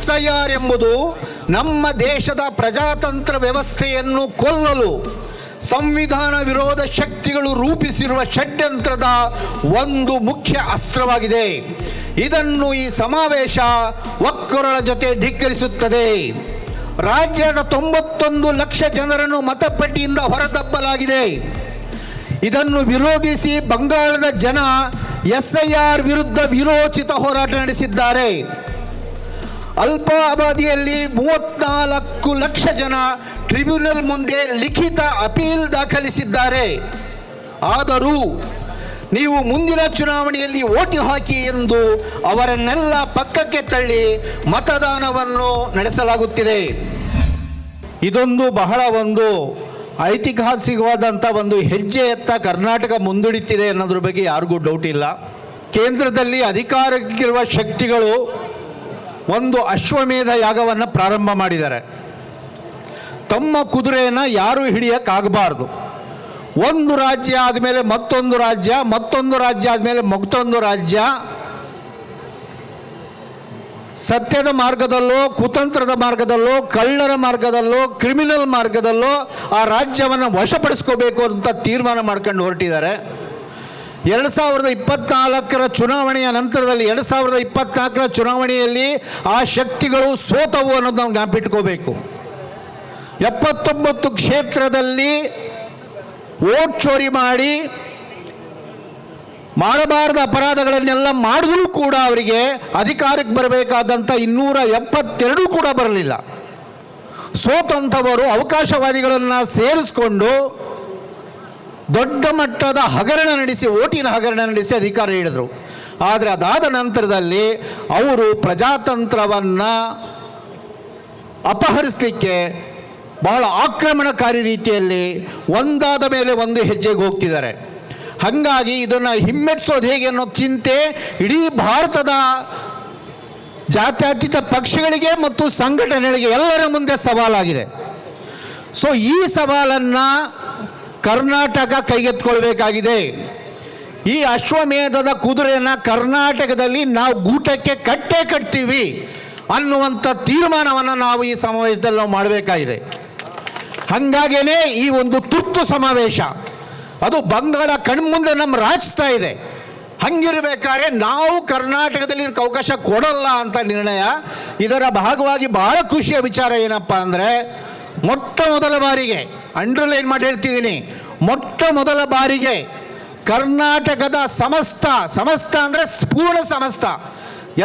SIR ಎಂಬುದು ನಮ್ಮ ದೇಶದ ಪ್ರಜಾತಂತ್ರ ವ್ಯವಸ್ಥೆಯನ್ನು ಕೊಲ್ಲಲು ಸಂವಿಧಾನ ವಿರೋಧ ಶಕ್ತಿಗಳು ರೂಪಿಸಿರುವ ಷಡ್ಯಂತ್ರದ ಒಂದು ಮುಖ್ಯ ಅಸ್ತ್ರವಾಗಿದೆ. ಇದನ್ನು ಈ ಸಮಾವೇಶ ಒಕ್ಕೊರಳ ಜೊತೆ ಧಿಕ್ಕರಿಸುತ್ತದೆ. ರಾಜ್ಯದ 91 ಲಕ್ಷ ಜನರನ್ನು ಮತಪಟ್ಟಿಯಿಂದ ಹೊರದಬ್ಬಲಾಗಿದೆ. ಇದನ್ನು ವಿರೋಧಿಸಿ ಬಂಗಾಳದ ಜನ SIR ವಿರುದ್ಧ ವಿರೋಚಿತ ಹೋರಾಟ ನಡೆಸಿದ್ದಾರೆ. ಅಲ್ಪ ಅವಧಿಯಲ್ಲಿ 34 ಲಕ್ಷ ಜನ ಟ್ರಿಬ್ಯುನಲ್ ಮುಂದೆ ಲಿಖಿತ ಅಪೀಲ್ ದಾಖಲಿಸಿದ್ದಾರೆ. ಆದರೂ ನೀವು ಮುಂದಿನ ಚುನಾವಣೆಯಲ್ಲಿ ಓಟು ಹಾಕಿ ಎಂದು ಅವರನ್ನೆಲ್ಲ ಪಕ್ಕಕ್ಕೆ ತಳ್ಳಿ ಮತದಾನವನ್ನು ನಡೆಸಲಾಗುತ್ತಿದೆ. ಇದೊಂದು ಬಹಳ ಒಂದು ಐತಿಹಾಸಿಕವಾದಂಥ ಒಂದು ಹೆಜ್ಜೆಯತ್ತ ಕರ್ನಾಟಕ ಮುಂದುಡಿತಿದೆ ಅನ್ನೋದ್ರ ಬಗ್ಗೆ ಯಾರಿಗೂ ಡೌಟ್ ಇಲ್ಲ. ಕೇಂದ್ರದಲ್ಲಿ ಅಧಿಕಾರಕ್ಕಿರುವ ಶಕ್ತಿಗಳು ಒಂದು ಅಶ್ವಮೇಧ ಯಾಗವನ್ನು ಪ್ರಾರಂಭ ಮಾಡಿದ್ದಾರೆ. ತಮ್ಮ ಕುದುರೆಯನ್ನು ಯಾರೂ ಹಿಡಿಯೋಕ್ಕಾಗಬಾರ್ದು. ಒಂದು ರಾಜ್ಯ ಆದಮೇಲೆ ಮತ್ತೊಂದು ರಾಜ್ಯ, ಮತ್ತೊಂದು ರಾಜ್ಯ ಆದಮೇಲೆ ಮತ್ತೊಂದು ರಾಜ್ಯ, ಸತ್ಯದ ಮಾರ್ಗದಲ್ಲೋ ಕುತಂತ್ರದ ಮಾರ್ಗದಲ್ಲೋ ಕಳ್ಳರ ಮಾರ್ಗದಲ್ಲೋ ಕ್ರಿಮಿನಲ್ ಮಾರ್ಗದಲ್ಲೋ ಆ ರಾಜ್ಯವನ್ನು ವಶಪಡಿಸ್ಕೋಬೇಕು ಅಂತ ತೀರ್ಮಾನ ಮಾಡ್ಕೊಂಡು ಹೊರಟಿದ್ದಾರೆ. 2024ರ ಚುನಾವಣೆಯ ನಂತರದಲ್ಲಿ 2024ರ ಚುನಾವಣೆಯಲ್ಲಿ ಆ ಶಕ್ತಿಗಳು ಸೋತವು ಅನ್ನೋದು ನಾವು ಜ್ಞಾಪಿಟ್ಕೋಬೇಕು. 79 ಕ್ಷೇತ್ರದಲ್ಲಿ ವೋಟ್ ಚೋರಿ ಮಾಡಿ ಮಾಡಬಾರದ ಅಪರಾಧಗಳನ್ನೆಲ್ಲ ಮಾಡಿದ್ರೂ ಕೂಡ ಅವರಿಗೆ ಅಧಿಕಾರಕ್ಕೆ ಬರಬೇಕಾದಂಥ 272 ಕೂಡ ಬರಲಿಲ್ಲ. ಸೋತಂಥವರು ಅವಕಾಶವಾದಿಗಳನ್ನು ಸೇರಿಸ್ಕೊಂಡು ದೊಡ್ಡ ಮಟ್ಟದ ಹಗರಣ ನಡೆಸಿ, ಓಟಿನ ಹಗರಣ ನಡೆಸಿ ಅಧಿಕಾರ ಹಿಡಿದರು. ಆದರೆ ಅದಾದ ನಂತರದಲ್ಲಿ ಅವರು ಪ್ರಜಾತಂತ್ರವನ್ನು ಅಪಹರಿಸಲಿಕ್ಕೆ ಬಹಳ ಆಕ್ರಮಣಕಾರಿ ರೀತಿಯಲ್ಲಿ ಒಂದಾದ ಮೇಲೆ ಒಂದು ಹೆಜ್ಜೆಗೆ ಹೋಗ್ತಿದ್ದಾರೆ. ಹಾಗಾಗಿ ಇದನ್ನು ಹಿಮ್ಮೆಟ್ಟಿಸೋದು ಹೇಗೆ ಅನ್ನೋ ಚಿಂತೆ ಇಡೀ ಭಾರತದ ಜಾತ್ಯತೀತ ಪಕ್ಷಗಳಿಗೆ ಮತ್ತು ಸಂಘಟನೆಗಳಿಗೆ ಎಲ್ಲರ ಮುಂದೆ ಸವಾಲಾಗಿದೆ. ಸೊ ಈ ಸವಾಲನ್ನು ಕರ್ನಾಟಕ ಕೈಗೆತ್ತಿಕೊಳ್ಬೇಕಾಗಿದೆ. ಈ ಅಶ್ವಮೇಧದ ಕುದುರೆಯನ್ನು ಕರ್ನಾಟಕದಲ್ಲಿ ನಾವು ಗೂಟಕ್ಕೆ ಕಟ್ತೀವಿ ಅನ್ನುವಂಥ ತೀರ್ಮಾನವನ್ನು ನಾವು ಈ ಸಮಾವೇಶದಲ್ಲಿ ನಾವು ಮಾಡಬೇಕಾಗಿದೆ. ಹಾಗಾಗೇ ಈ ಒಂದು ತುರ್ತು ಸಮಾವೇಶ ಅದು ಬಂಗಾಳ ಕಣ್ಮುಂದೆ ನಮ್ಮ ರಾಜಿಸ್ತಾ ಇದೆ. ಹಂಗಿರಬೇಕಾದ್ರೆ ನಾವು ಕರ್ನಾಟಕದಲ್ಲಿ ಇದಕ್ಕೆ ಅವಕಾಶ ಕೊಡಲ್ಲ ಅಂತ ನಿರ್ಣಯ. ಇದರ ಭಾಗವಾಗಿ ಬಹಳ ಖುಷಿಯ ವಿಚಾರ ಏನಪ್ಪ ಅಂದರೆ, ಮೊಟ್ಟ ಮೊದಲ ಬಾರಿಗೆ ಅಂಡರ್ಲೈನ್ ಮಾಡಿ ಹೇಳ್ತಿದ್ದೀನಿ, ಮೊಟ್ಟ ಮೊದಲ ಬಾರಿಗೆ ಕರ್ನಾಟಕದ ಸಮಸ್ತ ಅಂದರೆ ಪೂರ್ಣ ಸಮಸ್ತ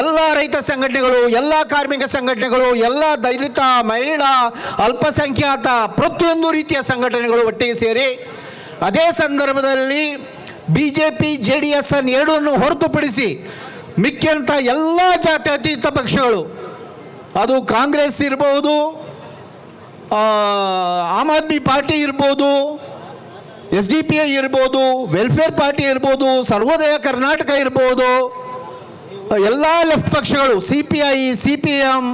ಎಲ್ಲ ರೈತ ಸಂಘಟನೆಗಳು, ಎಲ್ಲ ಕಾರ್ಮಿಕ ಸಂಘಟನೆಗಳು, ಎಲ್ಲ ದಲಿತ, ಮಹಿಳಾ, ಅಲ್ಪಸಂಖ್ಯಾತ ಪ್ರತಿಯೊಂದು ರೀತಿಯ ಸಂಘಟನೆಗಳು ಒಟ್ಟಿಗೆ ಸೇರಿ ಅದೇ ಸಂದರ್ಭದಲ್ಲಿ BJP JDS ಎರಡನ್ನು ಹೊರತುಪಡಿಸಿ ಮಿಕ್ಕಿದಂಥ ಎಲ್ಲ ಜಾತ್ಯತೀತ ಪಕ್ಷಗಳು, ಅದು ಕಾಂಗ್ರೆಸ್ ಇರ್ಬೋದು, ಆಮ್ ಆದ್ಮಿ ಪಾರ್ಟಿ ಇರ್ಬೋದು, SDPI ಇರ್ಬೋದು, ವೆಲ್ಫೇರ್ ಪಾರ್ಟಿ ಇರ್ಬೋದು, ಸರ್ವೋದಯ ಕರ್ನಾಟಕ ಇರ್ಬೋದು, ಎಲ್ಲ ಲೆಫ್ಟ್ ಪಕ್ಷಗಳು, CPI, CPM,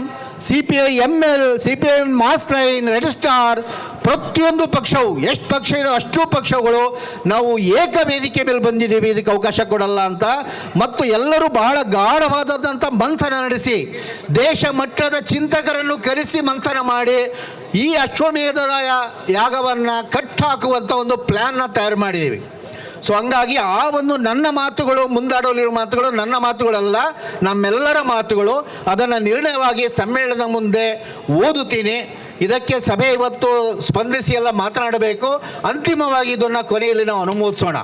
CPI ML, CPM mass line, red star, ಪ್ರತಿಯೊಂದು ಪಕ್ಷವು ಎಷ್ಟು ಪಕ್ಷ ಇದೆ ಅಷ್ಟು ಪಕ್ಷಗಳು ನಾವು ಏಕ ವೇದಿಕೆ ಮೇಲೆ ಬಂದಿದ್ದೀವಿ ಇದಕ್ಕೆ ಅವಕಾಶ ಕೊಡಲ್ಲ ಅಂತ. ಮತ್ತು ಎಲ್ಲರೂ ಬಹಳ ಗಾಢವಾದಂಥ ಮಂಥನ ನಡೆಸಿ ದೇಶ ಮಟ್ಟದ ಚಿಂತಕರನ್ನು ಕರೆಸಿ ಮಂಥನ ಮಾಡಿ ಈ ಅಶ್ವಮೇಧದ ಯಾಗವನ್ನು ಕಟ್ಟಾಕುವಂಥ ಒಂದು ಪ್ಲ್ಯಾನ್ನ ತಯಾರು ಮಾಡಿದ್ದೀವಿ. ಸೊ ಹಂಗಾಗಿ ಆ ಒಂದು ನನ್ನ ಮಾತುಗಳು, ಮುಂದಾಡಲಿರುವ ಮಾತುಗಳು ನನ್ನ ಮಾತುಗಳಲ್ಲ, ನಮ್ಮೆಲ್ಲರ ಮಾತುಗಳು. ಅದನ್ನು ನಿರ್ಣಯವಾಗಿ ಸಮ್ಮೇಳನದ ಮುಂದೆ ಓದುತ್ತೀನಿ. ಇದಕ್ಕೆ ಸಭೆ ಇವತ್ತು ಸ್ಪಂದಿಸಿ ಎಲ್ಲ ಮಾತನಾಡಬೇಕು. ಅಂತಿಮವಾಗಿ ಇದನ್ನು ಕೊನೆಯಲ್ಲಿ ನಾವು ಅನುಮೋದಿಸೋಣ.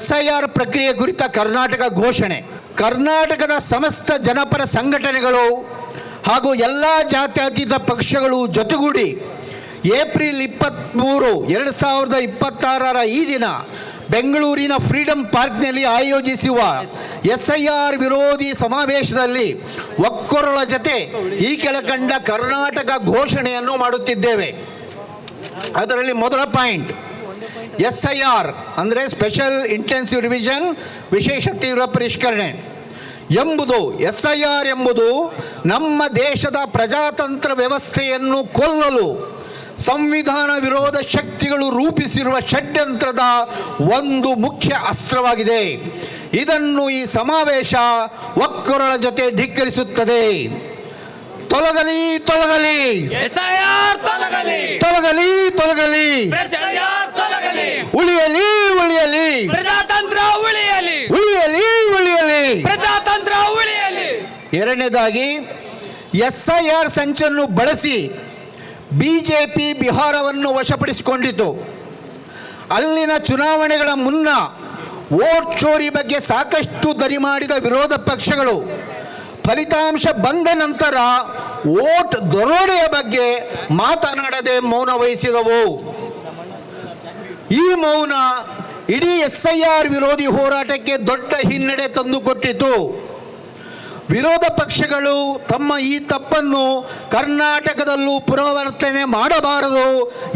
SIR ಪ್ರಕ್ರಿಯೆ ಕುರಿತ ಕರ್ನಾಟಕ ಘೋಷಣೆ. ಕರ್ನಾಟಕದ ಸಮಸ್ತ ಜನಪರ ಸಂಘಟನೆಗಳು ಹಾಗೂ ಎಲ್ಲ ಜಾತ್ಯತೀತ ಪಕ್ಷಗಳು ಜೊತೆಗೂಡಿ ಏಪ್ರಿಲ್ 23, 2026 ಈ ದಿನ ಬೆಂಗಳೂರಿನ ಫ್ರೀಡಂ ಪಾರ್ಕ್ನಲ್ಲಿ ಆಯೋಜಿಸುವ SIR ವಿರೋಧಿ ಸಮಾವೇಶದಲ್ಲಿ ಒಕ್ಕೊರಳ ಜೊತೆ ಈ ಕೆಳಕಂಡ ಕರ್ನಾಟಕ ಘೋಷಣೆಯನ್ನು ಮಾಡುತ್ತಿದ್ದೇವೆ. ಅದರಲ್ಲಿ ಮೊದಲ ಪಾಯಿಂಟ್, SIR ಅಂದರೆ ಸ್ಪೆಷಲ್ ಇಂಟೆನ್ಸಿವ್ ರಿವಿಷನ್, ವಿಶೇಷ ತೀವ್ರ ಪರಿಷ್ಕರಣೆ ಎಂಬುದು, SIR ಎಂಬುದು ನಮ್ಮ ದೇಶದ ಪ್ರಜಾತಂತ್ರ ವ್ಯವಸ್ಥೆಯನ್ನು ಕೊಲ್ಲಲು ಸಂವಿಧಾನ ವಿರೋಧ ಶಕ್ತಿಗಳು ರೂಪಿಸಿರುವ ಷಡ್ಯಂತ್ರದ ಒಂದು ಮುಖ್ಯ ಅಸ್ತ್ರವಾಗಿದೆ. ಇದನ್ನು ಈ ಸಮಾವೇಶ ಒಕ್ಕೊರಳ ಜೊತೆ ಧಿಕ್ಕರಿಸುತ್ತದೆ. ತೊಲಗಲಿ ತೊಲಗಲಿ ಎಸ್ಐಆರ್ ತೊಲಗಲಿ, ತೊಲಗಲಿ ತೊಲಗಲಿ ಎಸ್ಐಆರ್ ತೊಲಗಲಿ, ಉಳಿಯಲಿ ಉಳಿಯಲಿ ಪ್ರಜಾತಂತ್ರ ಉಳಿಯಲಿ, ಉಳಿಯಲಿ ಉಳಿಯಲಿ. ಪ್ರಜಾತಂತ್ರ ಉಳಿಯಲಿ. ಎರಡನೇದಾಗಿ SIR ಸಂಚನ್ನು ಬಳಸಿ ಬಿಜೆಪಿ ಬಿಹಾರವನ್ನು ವಶಪಡಿಸಿಕೊಂಡಿತು. ಅಲ್ಲಿನ ಚುನಾವಣೆಗಳ ಮುನ್ನ ವೋಟ್ ಚೋರಿ ಬಗ್ಗೆ ಸಾಕಷ್ಟು ದನಿ ಮಾಡಿದ ವಿರೋಧ ಪಕ್ಷಗಳು ಫಲಿತಾಂಶ ಬಂದ ನಂತರ ವೋಟ್ ದರೋಡೆಯ ಬಗ್ಗೆ ಮಾತನಾಡದೆ ಮೌನ ವಹಿಸಿದವು. ಈ ಮೌನ ಇಡೀ SIR ವಿರೋಧಿ ಹೋರಾಟಕ್ಕೆ ದೊಡ್ಡ ಹಿನ್ನಡೆ ತಂದುಕೊಟ್ಟಿತು. ವಿರೋಧ ಪಕ್ಷಗಳು ತಮ್ಮ ಈ ತಪ್ಪನ್ನು ಕರ್ನಾಟಕದಲ್ಲೂ ಪುನರಾವರ್ತನೆ ಮಾಡಬಾರದು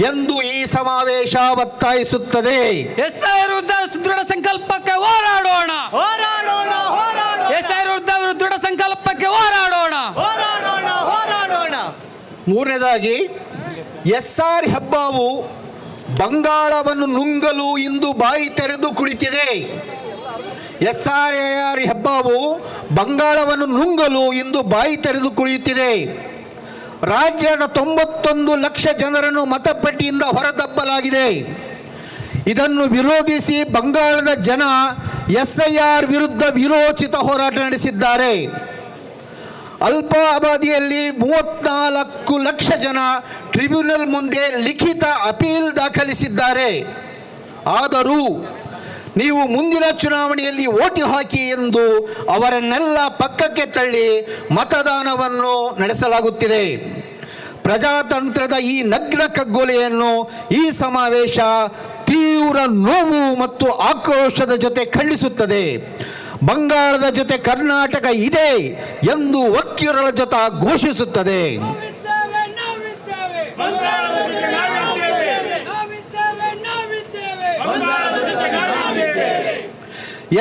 ಎಂದು ಈ ಸಮಾವೇಶ ಒತ್ತಾಯಿಸುತ್ತದೆ. ಎಸ್ಐಆರ್ ವಿರುದ್ಧ ದೃಢ ಸಂಕಲ್ಪಕ್ಕೆ ಹೋರಾಡೋಣ, ಹೋರಾಡೋಣ ಹೋರಾಡೋಣ ಎಸ್ಐಆರ್ ವಿರುದ್ಧ ದೃಢ ಸಂಕಲ್ಪಕ್ಕೆ ಹೋರಾಡೋಣ. ಹೋರಾಡೋಣ ಹೋರಾಡೋಣ. ಮೂರನೇದಾಗಿ SR ಹೆಬ್ಬಾವು ಬಂಗಾಳವನ್ನು ನುಂಗಲು ಇಂದು ಬಾಯಿ ತೆರೆದು ಕುಳಿತಿದೆ. SIR ಹೆಬ್ಬಾವು ಬಂಗಾಳವನ್ನು ನುಂಗಲು ಇಂದು ಬಾಯಿ ತೆರೆದು ಕುಳಿಯುತ್ತಿದೆ. ರಾಜ್ಯದ 91 ಲಕ್ಷ ಜನರನ್ನು ಮತಪಟ್ಟಿಯಿಂದ ಹೊರದಬ್ಬಲಾಗಿದೆ. ಇದನ್ನು ವಿರೋಧಿಸಿ ಬಂಗಾಳದ ಜನ SIR ವಿರುದ್ಧ ವಿರೋಚಿತ ಹೋರಾಟ ನಡೆಸಿದ್ದಾರೆ. ಅಲ್ಪ ಅವಧಿಯಲ್ಲಿ 34 ಲಕ್ಷ ಜನ ಟ್ರಿಬ್ಯುನಲ್ ಮುಂದೆ ಲಿಖಿತ ಅಪೀಲ್ ದಾಖಲಿಸಿದ್ದಾರೆ. ಆದರೂ ನೀವು ಮುಂದಿನ ಚುನಾವಣೆಯಲ್ಲಿ ಓಟು ಹಾಕಿ ಎಂದು ಅವರನ್ನೆಲ್ಲ ಪಕ್ಕಕ್ಕೆ ತಳ್ಳಿ ಮತದಾನವನ್ನು ನಡೆಸಲಾಗುತ್ತಿದೆ. ಪ್ರಜಾತಂತ್ರದ ಈ ನಗ್ನ ಕಗ್ಗೊಲೆಯನ್ನು ಈ ಸಮಾವೇಶ ತೀವ್ರ ನೋವು ಮತ್ತು ಆಕ್ರೋಶದ ಜೊತೆ ಖಂಡಿಸುತ್ತದೆ. ಬಂಗಾಳದ ಜೊತೆ ಕರ್ನಾಟಕ ಇದೆ ಎಂದು ವಕೀಲರ ಜೊತೆ ಘೋಷಿಸುತ್ತದೆ.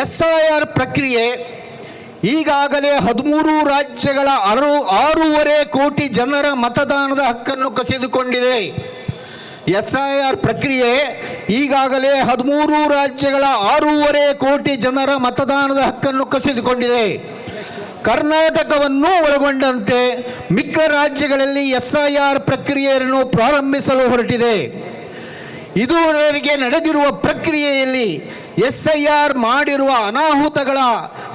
SIR ಪ್ರಕ್ರಿಯೆ ಈಗಾಗಲೇ 13 ರಾಜ್ಯಗಳ 6.5 ಕೋಟಿ ಜನರ ಮತದಾನದ ಹಕ್ಕನ್ನು ಕಸಿದುಕೊಂಡಿದೆ. SIR ಪ್ರಕ್ರಿಯೆ ಈಗಾಗಲೇ 13 ರಾಜ್ಯಗಳ 6.5 ಕೋಟಿ ಜನರ ಮತದಾನದ ಹಕ್ಕನ್ನು ಕಸಿದುಕೊಂಡಿದೆ. ಕರ್ನಾಟಕವನ್ನು ಒಳಗೊಂಡಂತೆ ಮಿಕ್ಕ ರಾಜ್ಯಗಳಲ್ಲಿ SIR ಪ್ರಕ್ರಿಯೆಯನ್ನು ಪ್ರಾರಂಭಿಸಲು ಹೊರಟಿದೆ. ಇದುವರೆಗೆ ನಡೆದಿರುವ ಪ್ರಕ್ರಿಯೆಯಲ್ಲಿ SIR ಮಾಡಿರುವ ಅನಾಹುತಗಳ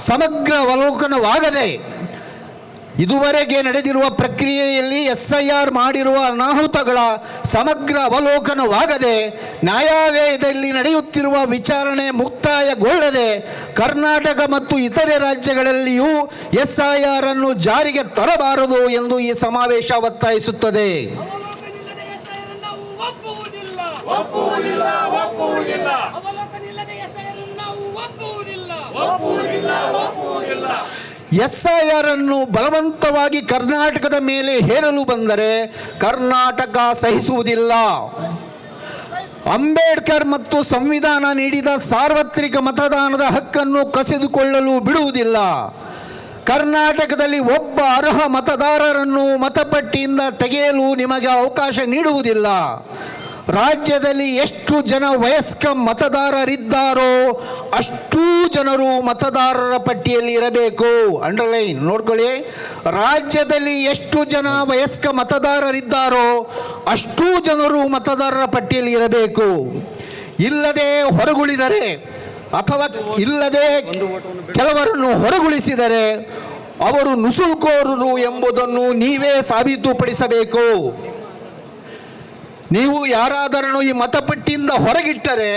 ಸಮಗ್ರ ಅವಲೋಕನವಾಗದೆ ಇದುವರೆಗೆ ನಡೆದಿರುವ ಪ್ರಕ್ರಿಯೆಯಲ್ಲಿ SIR ಮಾಡಿರುವ ಅನಾಹುತಗಳ ಸಮಗ್ರ ಅವಲೋಕನವಾಗದೆ ನ್ಯಾಯಾಲಯದಲ್ಲಿ ನಡೆಯುತ್ತಿರುವ ವಿಚಾರಣೆ ಮುಕ್ತಾಯಗೊಳ್ಳದೆ ಕರ್ನಾಟಕ ಮತ್ತು ಇತರೆ ರಾಜ್ಯಗಳಲ್ಲಿಯೂ SIR ಅನ್ನು ಜಾರಿಗೆ ತರಬಾರದು ಎಂದು ಈ ಸಮಾವೇಶ ಒತ್ತಾಯಿಸುತ್ತದೆ. SIR ಅನ್ನು ಬಲವಂತವಾಗಿ ಕರ್ನಾಟಕದ ಮೇಲೆ ಹೇರಲು ಬಂದರೆ ಕರ್ನಾಟಕ ಸಹಿಸುವುದಿಲ್ಲ. ಅಂಬೇಡ್ಕರ್ ಮತ್ತು ಸಂವಿಧಾನ ನೀಡಿದ ಸಾರ್ವತ್ರಿಕ ಮತದಾನದ ಹಕ್ಕನ್ನು ಕಸಿದುಕೊಳ್ಳಲು ಬಿಡುವುದಿಲ್ಲ. ಕರ್ನಾಟಕದಲ್ಲಿ ಒಬ್ಬ ಅರ್ಹ ಮತದಾರರನ್ನು ಮತಪಟ್ಟಿಯಿಂದ ತೆಗೆಯಲು ನಿಮಗೆ ಅವಕಾಶ ನೀಡುವುದಿಲ್ಲ. ರಾಜ್ಯದಲ್ಲಿ ಎಷ್ಟು ಜನ ವಯಸ್ಕ ಮತದಾರರಿದ್ದಾರೋ ಅಷ್ಟೂ ಜನರು ಮತದಾರರ ಪಟ್ಟಿಯಲ್ಲಿ ಇರಬೇಕು. ಅಂಡರ್ಲೈನ್ ನೋಡ್ಕೊಳ್ಳಿ. ರಾಜ್ಯದಲ್ಲಿ ಎಷ್ಟು ಜನ ವಯಸ್ಕ ಮತದಾರರಿದ್ದಾರೋ ಅಷ್ಟೂ ಜನರು ಮತದಾರರ ಪಟ್ಟಿಯಲ್ಲಿ ಇರಬೇಕು. ಇಲ್ಲದೆ ಹೊರಗುಳಿದರೆ ಅಥವಾ ಇಲ್ಲದೆ ಕೆಲವರನ್ನು ಹೊರಗುಳಿಸಿದರೆ ಅವರು ನುಸುಳುಕೋರರು ಎಂಬುದನ್ನು ನೀವೇ ಸಾಬೀತುಪಡಿಸಬೇಕು. ನೀವು ಯಾರಾದರನ್ನು ಈ ಮತಪಟ್ಟಿಯಿಂದ ಹೊರಗಿಟ್ಟರೆ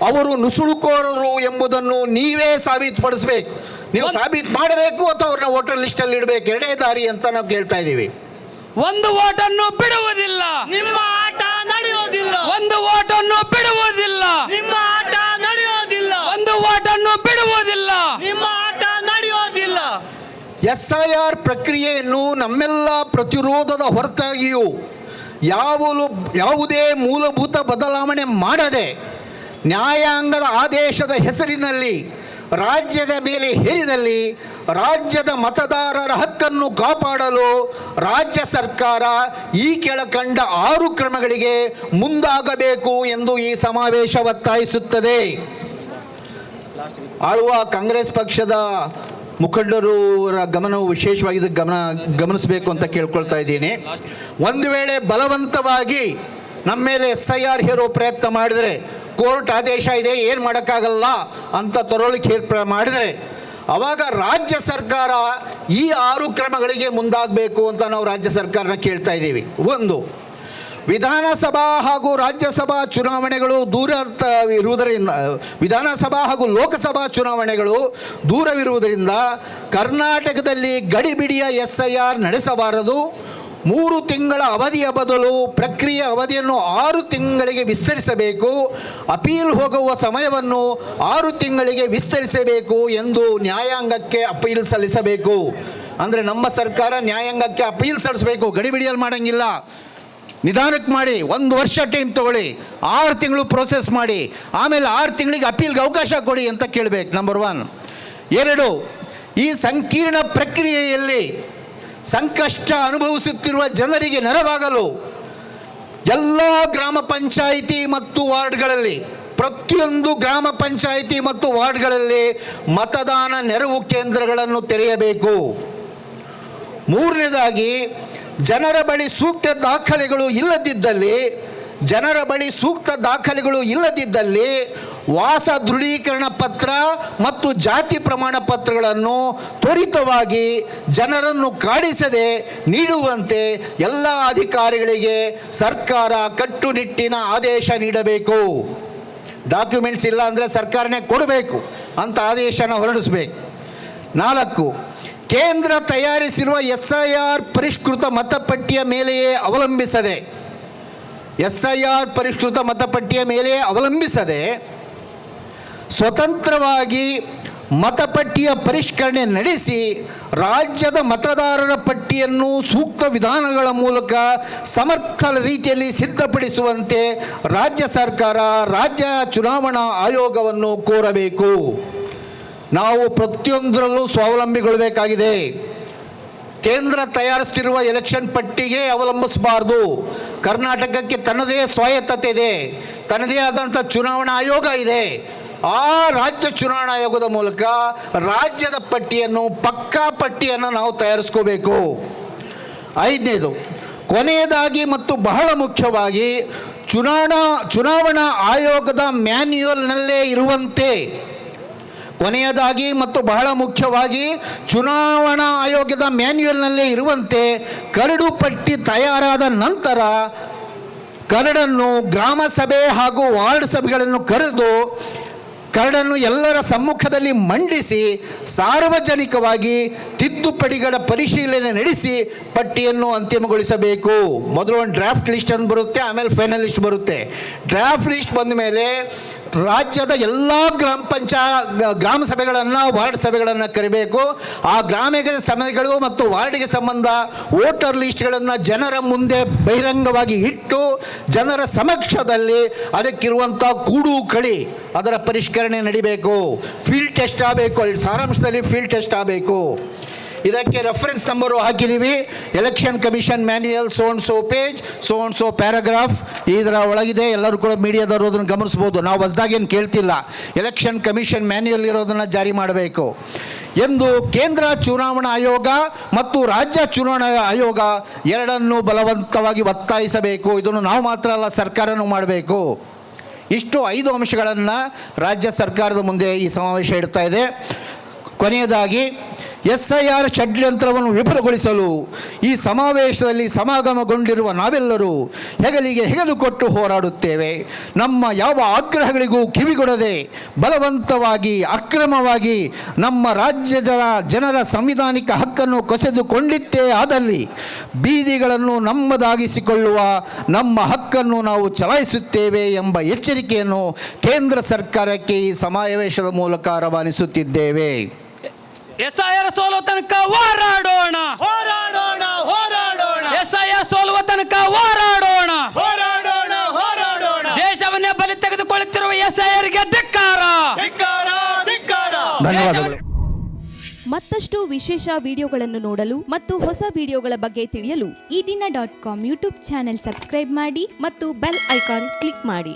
ಅವರು ನುಸುಳುಕೋರರು ಎಂಬುದನ್ನು ನೀವೇ ಸಾಬೀತುಪಡಿಸಬೇಕು. ನೀವು ಸಾಬೀತು ಮಾಡಬೇಕು ಅಥವಾ ಅವ್ರನ್ನ ವೋಟರ್ ಲಿಸ್ಟಲ್ಲಿ ಇಡಬೇಕು. ಎರಡೇ ದಾರಿ ಅಂತ ನಾವು ಕೇಳ್ತಾ ಇದ್ದೀವಿ. ಒಂದು ಓಟನ್ನು ಬಿಡುವುದಿಲ್ಲ, ನಿಮ್ಮ ಆಟ ನಡೆಯೋದಿಲ್ಲ. ಒಂದು ಓಟನ್ನು ಬಿಡುವುದಿಲ್ಲ, ನಿಮ್ಮ ಆಟ ನಡೆಯೋದಿಲ್ಲ. ಒಂದು ಓಟನ್ನು ಬಿಡುವುದಿಲ್ಲ, ನಿಮ್ಮ ಆಟ ನಡೆಯೋದಿಲ್ಲ. SIR ಪ್ರಕ್ರಿಯೆಯನ್ನು ನಮ್ಮೆಲ್ಲ ಪ್ರತಿರೋಧದ ಹೊರತಾಗಿಯೂ ಯಾವುದೇ ಮೂಲಭೂತ ಬದಲಾವಣೆ ಮಾಡದೆ ನ್ಯಾಯಾಂಗದ ಆದೇಶದ ಹೆಸರಿನಲ್ಲಿ ರಾಜ್ಯದ ಮೇಲೆ ಹೇರಿದಲ್ಲಿ ರಾಜ್ಯದ ಮತದಾರರ ಹಕ್ಕನ್ನು ಕಾಪಾಡಲು ರಾಜ್ಯ ಸರ್ಕಾರ ಈ ಕೆಳಕಂಡ 6 ಕ್ರಮಗಳಿಗೆ ಮುಂದಾಗಬೇಕು ಎಂದು ಈ ಸಮಾವೇಶ ಒತ್ತಾಯಿಸುತ್ತದೆ. ಆಳುವ ಕಾಂಗ್ರೆಸ್ ಪಕ್ಷದ ಮುಖಂಡರ ಗಮನವು ವಿಶೇಷವಾಗಿ ಇದಕ್ಕೆ ಗಮನಿಸಬೇಕು ಅಂತ ಕೇಳ್ಕೊಳ್ತಾ ಇದ್ದೀನಿ. ಒಂದು ವೇಳೆ ಬಲವಂತವಾಗಿ ನಮ್ಮ ಮೇಲೆ SIR ಹೇರೋ ಪ್ರಯತ್ನ ಮಾಡಿದರೆ, ಕೋರ್ಟ್ ಆದೇಶ ಇದೆ ಏನು ಮಾಡೋಕ್ಕಾಗಲ್ಲ ಅಂತ ತರೋಲಿಕ್ಕೆ ಮಾಡಿದರೆ, ಆವಾಗ ರಾಜ್ಯ ಸರ್ಕಾರ ಈ 6 ಕ್ರಮಗಳಿಗೆ ಮುಂದಾಗಬೇಕು ಅಂತ ನಾವು ರಾಜ್ಯ ಸರ್ಕಾರನ ಕೇಳ್ತಾ ಇದ್ದೀವಿ. ಒಂದು, ವಿಧಾನಸಭಾ ಹಾಗೂ ರಾಜ್ಯಸಭಾ ಚುನಾವಣೆಗಳು ಇರುವುದರಿಂದ, ವಿಧಾನಸಭಾ ಹಾಗೂ ಲೋಕಸಭಾ ಚುನಾವಣೆಗಳು ದೂರವಿರುವುದರಿಂದ ಕರ್ನಾಟಕದಲ್ಲಿ ಗಡಿಬಿಡಿಯ SIR ನಡೆಸಬಾರದು. 3 ತಿಂಗಳ ಅವಧಿಯ ಬದಲು ಪ್ರಕ್ರಿಯೆ ಅವಧಿಯನ್ನು 6 ತಿಂಗಳಿಗೆ ವಿಸ್ತರಿಸಬೇಕು. ಅಪೀಲ್ ಹೋಗುವ ಸಮಯವನ್ನು 6 ತಿಂಗಳಿಗೆ ವಿಸ್ತರಿಸಬೇಕು ಎಂದು ನ್ಯಾಯಾಂಗಕ್ಕೆ ಅಪೀಲ್ ಸಲ್ಲಿಸಬೇಕು. ಅಂದರೆ ನಮ್ಮ ಸರ್ಕಾರ ನ್ಯಾಯಾಂಗಕ್ಕೆ ಅಪೀಲ್ ಸಲ್ಲಿಸಬೇಕು. ಗಡಿಬಿಡಿಯಲ್ಲಿ ಮಾಡೋಂಗಿಲ್ಲ, ನಿಧಾನಕ್ಕೆ ಮಾಡಿ, 1 ವರ್ಷ ಟೈಮ್ ತಗೊಳ್ಳಿ, 6 ತಿಂಗಳು ಪ್ರೋಸೆಸ್ ಮಾಡಿ, ಆಮೇಲೆ 6 ತಿಂಗಳಿಗೆ ಅಪೀಲ್ಗೆ ಅವಕಾಶ ಕೊಡಿ ಅಂತ ಕೇಳಬೇಕು. ನಂಬರ್ 1. 2, ಈ ಸಂಕೀರ್ಣ ಪ್ರಕ್ರಿಯೆಯಲ್ಲಿ ಸಂಕಷ್ಟ ಅನುಭವಿಸುತ್ತಿರುವ ಜನರಿಗೆ ನೆರವಾಗಲು ಎಲ್ಲ ಗ್ರಾಮ ಪಂಚಾಯಿತಿ ಮತ್ತು ವಾರ್ಡ್ಗಳಲ್ಲಿ, ಪ್ರತಿಯೊಂದು ಗ್ರಾಮ ಪಂಚಾಯಿತಿ ಮತ್ತು ವಾರ್ಡ್ಗಳಲ್ಲಿ ಮತದಾನ ನೆರವು ಕೇಂದ್ರಗಳನ್ನು ತೆರೆಯಬೇಕು. 3ನೇದಾಗಿ, ಜನರ ಬಳಿ ಸೂಕ್ತ ದಾಖಲೆಗಳು ಇಲ್ಲದಿದ್ದಲ್ಲಿ ವಾಸ ದೃಢೀಕರಣ ಪತ್ರ ಮತ್ತು ಜಾತಿ ಪ್ರಮಾಣ ಪತ್ರಗಳನ್ನು ತ್ವರಿತವಾಗಿ ಜನರನ್ನು ಕಾಡಿಸದೆ ನೀಡುವಂತೆ ಎಲ್ಲ ಅಧಿಕಾರಿಗಳಿಗೆ ಸರ್ಕಾರ ಕಟ್ಟುನಿಟ್ಟಿನ ಆದೇಶ ನೀಡಬೇಕು. ಡಾಕ್ಯುಮೆಂಟ್ಸ್ ಇಲ್ಲ ಅಂದರೆ ಸರ್ಕಾರನೇ ಕೊಡಬೇಕು ಅಂತ ಆದೇಶನ ಹೊರಡಿಸಬೇಕು. 4, ಕೇಂದ್ರ ತಯಾರಿಸಿರುವ SIR ಪರಿಷ್ಕೃತ ಮತಪಟ್ಟಿಯ ಮೇಲೆಯೇ ಅವಲಂಬಿಸದೆ ಸ್ವತಂತ್ರವಾಗಿ ಮತಪಟ್ಟಿಯ ಪರಿಷ್ಕರಣೆ ನಡೆಸಿ ರಾಜ್ಯದ ಮತದಾರರ ಪಟ್ಟಿಯನ್ನು ಸೂಕ್ತ ವಿಧಾನಗಳ ಮೂಲಕ ಸಮರ್ಥ ರೀತಿಯಲ್ಲಿ ಸಿದ್ಧಪಡಿಸುವಂತೆ ರಾಜ್ಯ ಸರ್ಕಾರ ರಾಜ್ಯ ಚುನಾವಣಾ ಆಯೋಗವನ್ನು ಕೋರಬೇಕು. ನಾವು ಪ್ರತಿಯೊಂದರಲ್ಲೂ ಸ್ವಾವಲಂಬಿಗೊಳ್ಳಬೇಕಾಗಿದೆ. ಕೇಂದ್ರ ತಯಾರಿಸ್ತಿರುವ ಎಲೆಕ್ಷನ್ ಪಟ್ಟಿಗೆ ಅವಲಂಬಿಸಬಾರ್ದು. ಕರ್ನಾಟಕಕ್ಕೆ ತನ್ನದೇ ಸ್ವಾಯತ್ತತೆ ಇದೆ, ತನ್ನದೇ ಆದಂಥ ಚುನಾವಣಾ ಆಯೋಗ ಇದೆ. ಆ ರಾಜ್ಯ ಚುನಾವಣಾ ಆಯೋಗದ ಮೂಲಕ ರಾಜ್ಯದ ಪಟ್ಟಿಯನ್ನು, ಪಕ್ಕಾ ಪಟ್ಟಿಯನ್ನು ನಾವು ತಯಾರಿಸ್ಕೋಬೇಕು. 5ನೇದು, ಕೊನೆಯದಾಗಿ ಮತ್ತು ಬಹಳ ಮುಖ್ಯವಾಗಿ ಚುನಾವಣಾ ಆಯೋಗದ ಮ್ಯಾನ್ಯುಯಲ್ನಲ್ಲೇ ಇರುವಂತೆ, ಚುನಾವಣಾ ಆಯೋಗದ ಮ್ಯಾನ್ಯುಯಲ್ನಲ್ಲೇ ಇರುವಂತೆ ಕರಡು ಪಟ್ಟಿ ತಯಾರಾದ ನಂತರ ಕರಡನ್ನು ಗ್ರಾಮ ಸಭೆ ಹಾಗೂ ವಾರ್ಡ್ ಸಭೆಗಳನ್ನು ಕರೆದು ಕರಡನ್ನು ಎಲ್ಲರ ಸಮ್ಮುಖದಲ್ಲಿ ಮಂಡಿಸಿ ಸಾರ್ವಜನಿಕವಾಗಿ ತಿದ್ದುಪಡಿಗಳ ಪರಿಶೀಲನೆ ನಡೆಸಿ ಪಟ್ಟಿಯನ್ನು ಅಂತಿಮಗೊಳಿಸಬೇಕು. ಮೊದಲು ಒಂದು ಡ್ರಾಫ್ಟ್ ಲಿಸ್ಟ್ ಅಂತ ಬರುತ್ತೆ, ಆಮೇಲೆ ಫೈನಲ್ ಲಿಸ್ಟ್ ಬರುತ್ತೆ. ಡ್ರಾಫ್ಟ್ ಲಿಸ್ಟ್ ಬಂದ ಮೇಲೆ ರಾಜ್ಯದ ಎಲ್ಲ ಗ್ರಾಮ ಸಭೆಗಳನ್ನು, ವಾರ್ಡ್ ಸಭೆಗಳನ್ನು ಕರಿಬೇಕು. ಆ ಗ್ರಾಮಿಕ ಸಭೆಗಳು ಮತ್ತು ವಾರ್ಡ್ಗೆ ಸಂಬಂಧ ವೋಟರ್ ಲಿಸ್ಟ್ಗಳನ್ನು ಜನರ ಮುಂದೆ ಬಹಿರಂಗವಾಗಿ ಇಟ್ಟು ಜನರ ಸಮಕ್ಷದಲ್ಲಿ ಅದಕ್ಕಿರುವಂಥ ಕೂಡು ಕಳಿ ಅದರ ಪರಿಷ್ಕರಣೆ ನಡಿಬೇಕು. ಫೀಲ್ಡ್ ಟೆಸ್ಟ್ ಆಗಬೇಕು, ಸಾರಾಂಶದಲ್ಲಿ ಫೀಲ್ಡ್ ಟೆಸ್ಟ್ ಆಗಬೇಕು. ಇದಕ್ಕೆ ರೆಫರೆನ್ಸ್ ನಂಬರು ಹಾಕಿದ್ದೀವಿ. Election commission manual so page, so paragraph ಇದರ ಒಳಗಿದೆ. ಎಲ್ಲರೂ ಕೂಡ ಮೀಡಿಯಾದವರು ಅದನ್ನು ಗಮನಿಸ್ಬೋದು. ನಾವು ಹೊಸದಾಗೇನು ಕೇಳ್ತಿಲ್ಲ, ಎಲೆಕ್ಷನ್ ಕಮಿಷನ್ ಮ್ಯಾನ್ಯುಯಲ್ ಇರೋದನ್ನು ಜಾರಿ ಮಾಡಬೇಕು ಎಂದು ಕೇಂದ್ರ ಚುನಾವಣಾ ಆಯೋಗ ಮತ್ತು ರಾಜ್ಯ ಚುನಾವಣಾ ಆಯೋಗ ಎರಡನ್ನೂ ಬಲವಂತವಾಗಿ ಒತ್ತಾಯಿಸಬೇಕು. ಇದನ್ನು ನಾವು ಮಾತ್ರ ಅಲ್ಲ, ಸರ್ಕಾರನೂ ಮಾಡಬೇಕು. ಇಷ್ಟು 5 ಅಂಶಗಳನ್ನು ರಾಜ್ಯ ಸರ್ಕಾರದ ಮುಂದೆ ಈ ಸಮಾವೇಶ ಇಡ್ತಾ ಇದೆ. ಕೊನೆಯದಾಗಿ SIR ಷಡ್ಯಂತ್ರವನ್ನು ವಿಫಲಗೊಳಿಸಲು ಈ ಸಮಾವೇಶದಲ್ಲಿ ಸಮಾಗಮಗೊಂಡಿರುವ ನಾವೆಲ್ಲರೂ ಹೆಗಲಿಗೆ ಹೆಗಲು ಕೊಟ್ಟು ಹೋರಾಡುತ್ತೇವೆ. ನಮ್ಮ ಯಾವ ಆಗ್ರಹಗಳಿಗೂ ಕಿವಿಗೊಡದೆ ಬಲವಂತವಾಗಿ ಅಕ್ರಮವಾಗಿ ನಮ್ಮ ರಾಜ್ಯದ ಜನರ ಸಂವಿಧಾನಿಕ ಹಕ್ಕನ್ನು ಕಸಿದುಕೊಂಡಿತ್ತೇ ಆದಲ್ಲಿ ಬೀದಿಗಳನ್ನು ನಮ್ಮದಾಗಿಸಿಕೊಳ್ಳುವ ನಮ್ಮ ಹಕ್ಕನ್ನು ನಾವು ಚಲಾಯಿಸುತ್ತೇವೆ ಎಂಬ ಎಚ್ಚರಿಕೆಯನ್ನು ಕೇಂದ್ರ ಸರ್ಕಾರಕ್ಕೆ ಈ ಸಮಾವೇಶದ ಮೂಲಕ ರವಾನಿಸುತ್ತಿದ್ದೇವೆ. SIR ಸೋಲುವ ತನಕ ಹೋರಾಡೋಣ, ಹೋರಾಡೋಣ, ಹೋರಾಡೋಣ. SIR ಸೋಲುವ ತನಕ ಹೋರಾಡೋಣ, ಹೋರಾಡೋಣ, ಹೋರಾಡೋಣ. ದೇಶವನ್ನೇ ಬಲಿ ತೆಗೆದುಕೊಳ್ಳುತ್ತಿರುವ SIRಗೆ ಧಿಕ್ಕಾರ, ಧಿಕ್ಕಾರ, ಧಿಕ್ಕಾರ. ಧನ್ಯವಾದಗಳು. ಮತ್ತಷ್ಟು ವಿಶೇಷ ವಿಡಿಯೋಗಳನ್ನು ನೋಡಲು ಮತ್ತು ಹೊಸ ವಿಡಿಯೋಗಳ ಬಗ್ಗೆ ತಿಳಿಯಲು ಈ ದಿನ .com ಯೂಟ್ಯೂಬ್ ಚಾನೆಲ್ ಸಬ್ಸ್ಕ್ರೈಬ್ ಮಾಡಿ ಮತ್ತು ಬೆಲ್ ಐಕಾನ್ ಕ್ಲಿಕ್ ಮಾಡಿ.